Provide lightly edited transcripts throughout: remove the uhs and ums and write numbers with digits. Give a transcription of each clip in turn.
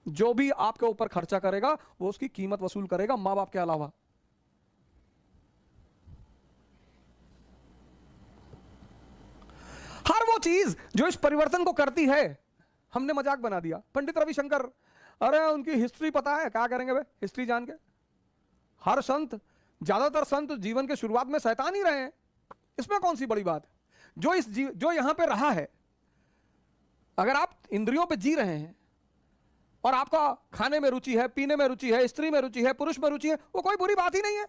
जो भी आपके ऊपर खर्चा करेगा वो उसकी कीमत वसूल करेगा, मां बाप के अलावा। हर वो चीज जो इस परिवर्तन को करती है, हमने मजाक बना दिया। पंडित रविशंकर, अरे उनकी हिस्ट्री पता है, क्या करेंगे भाई हिस्ट्री जान के। हर संत, ज्यादातर संत जीवन के शुरुआत में शैतान ही रहे हैं, इसमें कौन सी बड़ी बात है। जो यहां पे रहा है, अगर आप इंद्रियों पे जी रहे हैं और आपका खाने में रुचि है, पीने में रुचि है, स्त्री में रुचि है, पुरुष में रुचि है, वो कोई बुरी बात ही नहीं है।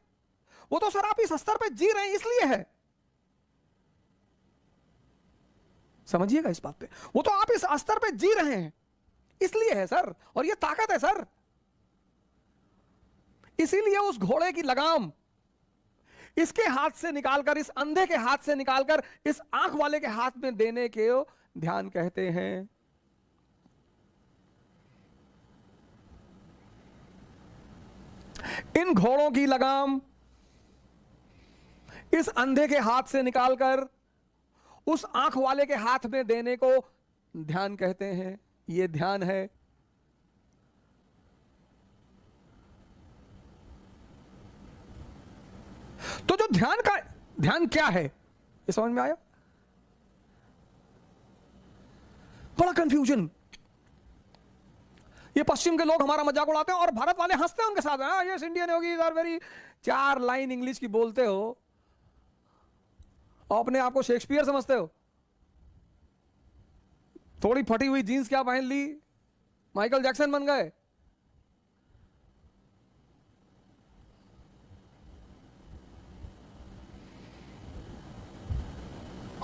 वो तो सर आप इस स्तर पे जी रहे हैं इसलिए है, समझिएगा इस बात पे। वो तो आप इस स्तर पे जी रहे हैं इसलिए है सर, और ये ताकत है सर। इसीलिए उस घोड़े की लगाम इसके हाथ से निकालकर, इस अंधे के हाथ से निकालकर इस आंख वाले के हाथ में देने के ध्यान कहते हैं। इन घोड़ों की लगाम इस अंधे के हाथ से निकालकर उस आंख वाले के हाथ में देने को ध्यान कहते हैं। यह ध्यान है। तो जो ध्यान क्या है, ये समझ में आया? बड़ा कंफ्यूजन। ये पश्चिम के लोग हमारा मजाक उड़ाते हैं और भारत वाले हंसते हैं उनके साथ। Yes Indian yogi are very, 4 line English की बोलते हो और अपने आप को शेक्सपियर समझते हो। थोड़ी फटी हुई जीन्स क्या पहन ली, माइकल जैक्सन बन गए।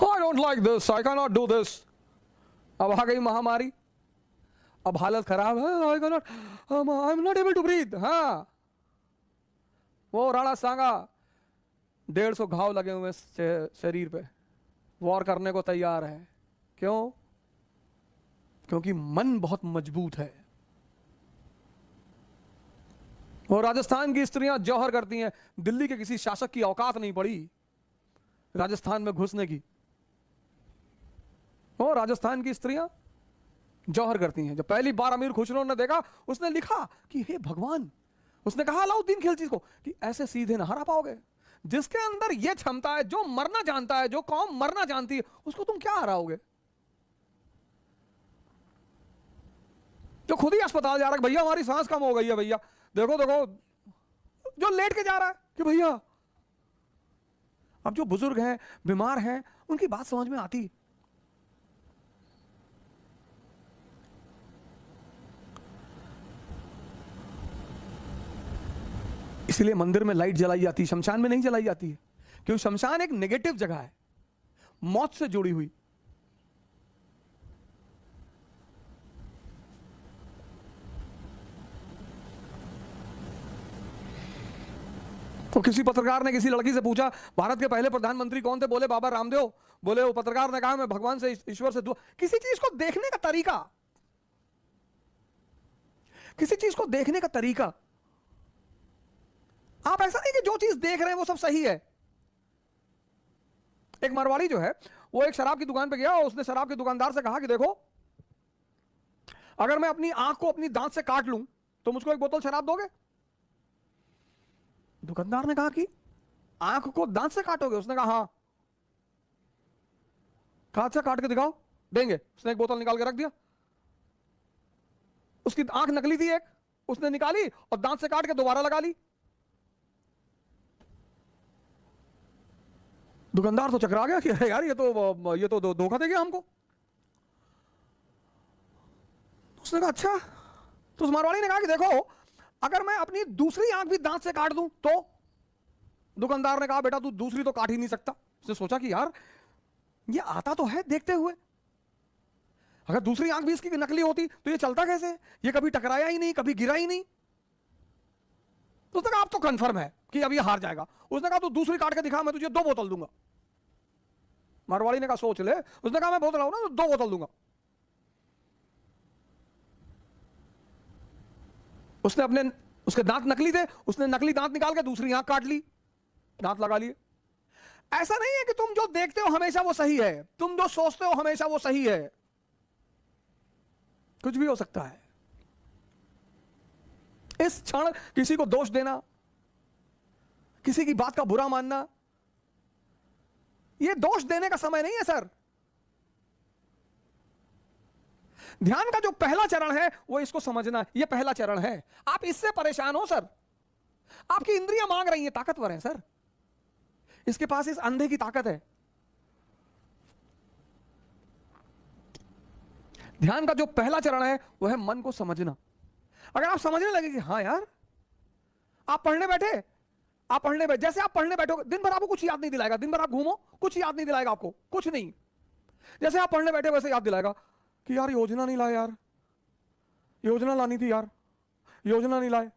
I don't like this, I cannot do this। अब आ गई महामारी, अब हालत खराब है, I'm not able to breathe। हाँ, वो राणा सांगा 150 घाव लगे हुए शरीर पे, वॉर करने को तैयार है। क्यों? क्योंकि मन बहुत मजबूत है। और राजस्थान की स्त्रियां जौहर करती हैं, दिल्ली के किसी शासक की औकात नहीं पड़ी राजस्थान में घुसने की। और राजस्थान की स्त्रियां जौहर करती हैं। जब पहली बार अमीर खुसरो ने देखा, उसने लिखा कि हे भगवान, उसने कहा अलाउद्दीन खिलजी को कि ऐसे सीधे ना हरा पाओगे। जिसके अंदर यह क्षमता है, जो मरना जानता है, जो कौम मरना जानती है, उसको तुम क्या हराओगे? जो खुद ही अस्पताल जा रहा है, भैया हमारी सांस कम हो गई है, भैया देखो देखो, जो लेट के जा रहा है कि भैया। अब जो बुजुर्ग हैं, बीमार हैं, उनकी बात समझ में आती। इसलिए मंदिर में लाइट जलाई जाती है, शमशान में नहीं जलाई जाती है, क्योंकि शमशान एक नेगेटिव जगह है, मौत से जुड़ी हुई। तो किसी पत्रकार ने किसी लड़की से पूछा भारत के पहले प्रधानमंत्री कौन थे, बोले बाबा रामदेव। बोले, वो पत्रकार ने कहा मैं भगवान से, ईश्वर से दुआ। किसी चीज को देखने का तरीका, किसी चीज को देखने का तरीका, आप ऐसा नहीं कि जो चीज देख रहे हैं वो सब सही है। एक मारवाड़ी जो है, वो एक शराब की दुकान पे गया और उसने शराब के दुकानदार से कहा कि देखो, अगर मैं अपनी आंख को अपनी दांत से काट लूं तो मुझको एक बोतल शराब दोगे? दुकानदार ने कहा कि आंख को दांत से काटोगे? उसने कहा हाँ। कहा अच्छा काट के दिखाओ, देंगे। उसने एक बोतल निकाल के रख दिया। उसकी आंख नकली थी एक, उसने निकाली और दांत से काट के दोबारा लगा ली। दुकानदार तो चकरा गया कि अरे यार ये तो धोखा दे गया हमको। उसने कहा अच्छा। तो उस मारवाड़ी ने कहा कि देखो, अगर मैं अपनी दूसरी आंख भी दांत से काट दूं तो? दुकानदार ने कहा बेटा तू दूसरी तो काट ही नहीं सकता। उसने सोचा कि यार ये आता तो है देखते हुए, अगर दूसरी आंख भी इसकी नकली होती तो ये चलता कैसे? ये कभी टकराया ही नहीं, कभी गिरा ही नहीं। तो उसने कहा अब तो कंफर्म है कि अब ये हार जाएगा। उसने कहा तू दूसरी काट के दिखा, मैं तुझे 2 बोतल दूंगा। मारवाड़ी ने कहा सोच ले। उसने कहा मैं बोतल लाऊं ना तो 2 बोतल दूंगा। उसके दांत नकली थे, उसने नकली दांत निकाल के दूसरी आंख काट ली, दांत लगा लिए। ऐसा नहीं है कि तुम जो देखते हो हमेशा वो सही है, तुम जो सोचते हो हमेशा वो सही है, कुछ भी हो सकता है। इस क्षण किसी को दोष देना, किसी की बात का बुरा मानना, यह दोष देने का समय नहीं है सर। ध्यान का जो पहला चरण है वो इसको समझना, यह पहला चरण है। आप इससे परेशान हो सर, आपकी इंद्रियां मांग रही हैं, ताकतवर है सर, इसके पास इस अंधे की ताकत है। ध्यान का जो पहला चरण है वो है मन को समझना। अगर आप समझने लगे कि हाँ यार, आप पढ़ने बैठे, जैसे आप पढ़ने बैठोगे, दिन भर आपको कुछ याद नहीं दिलाएगा, दिन भर आप घूमो, कुछ याद नहीं दिलाएगा आपको, कुछ नहीं। जैसे आप पढ़ने बैठे वैसे याद दिलाएगा कि यार योजना नहीं लाए, यार योजना लानी थी, यार योजना नहीं लाए,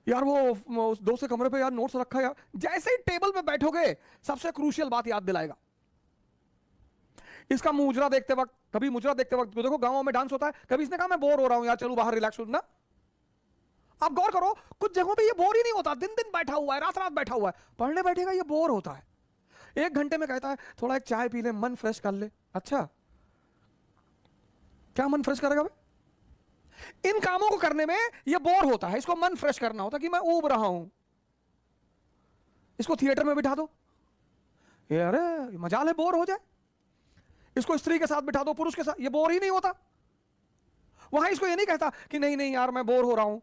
यार वो दोस्त के कमरे पे यार नोट्स रखा यार। जैसे ही टेबल पे बैठोगे सबसे क्रूशियल बात याद दिलाएगा। इसका मुजरा देखते वक्त, कभी मुजरा देखते वक्त देखो गांवों में डांस होता है, कभी इसने कहा मैं बोर हो रहा हूं यार, चलो बाहर रिलैक्स हो ना। आप गौर करो, कुछ जगहों पे ये बोर ही नहीं होता, दिन दिन बैठा हुआ है, रात रात बैठा हुआ है, पढ़ने बैठेगा ये बोर होता है। 1 घंटे में कहता है थोड़ा एक चाय पी ले, मन फ्रेश कर ले। अच्छा, क्या मन फ्रेश करेगा भाई? इन कामों को करने में ये बोर होता है, इसको मन फ्रेश करना होता है कि मैं ऊब रहा हूं। इसको थिएटर में बिठा दो, ये अरे मजाल है बोर हो जाए। इसको स्त्री के साथ बिठा दो, पुरुष के साथ, ये बोर ही नहीं होता। वहां इसको ये नहीं कहता कि नहीं नहीं यार मैं बोर हो रहा हूं,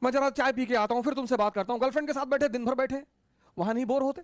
मैं जरा चाय पी के आता हूं फिर तुमसे बात करता हूं। गर्लफ्रेंड के साथ बैठे, दिन भर बैठे, वहां नहीं बोर होते।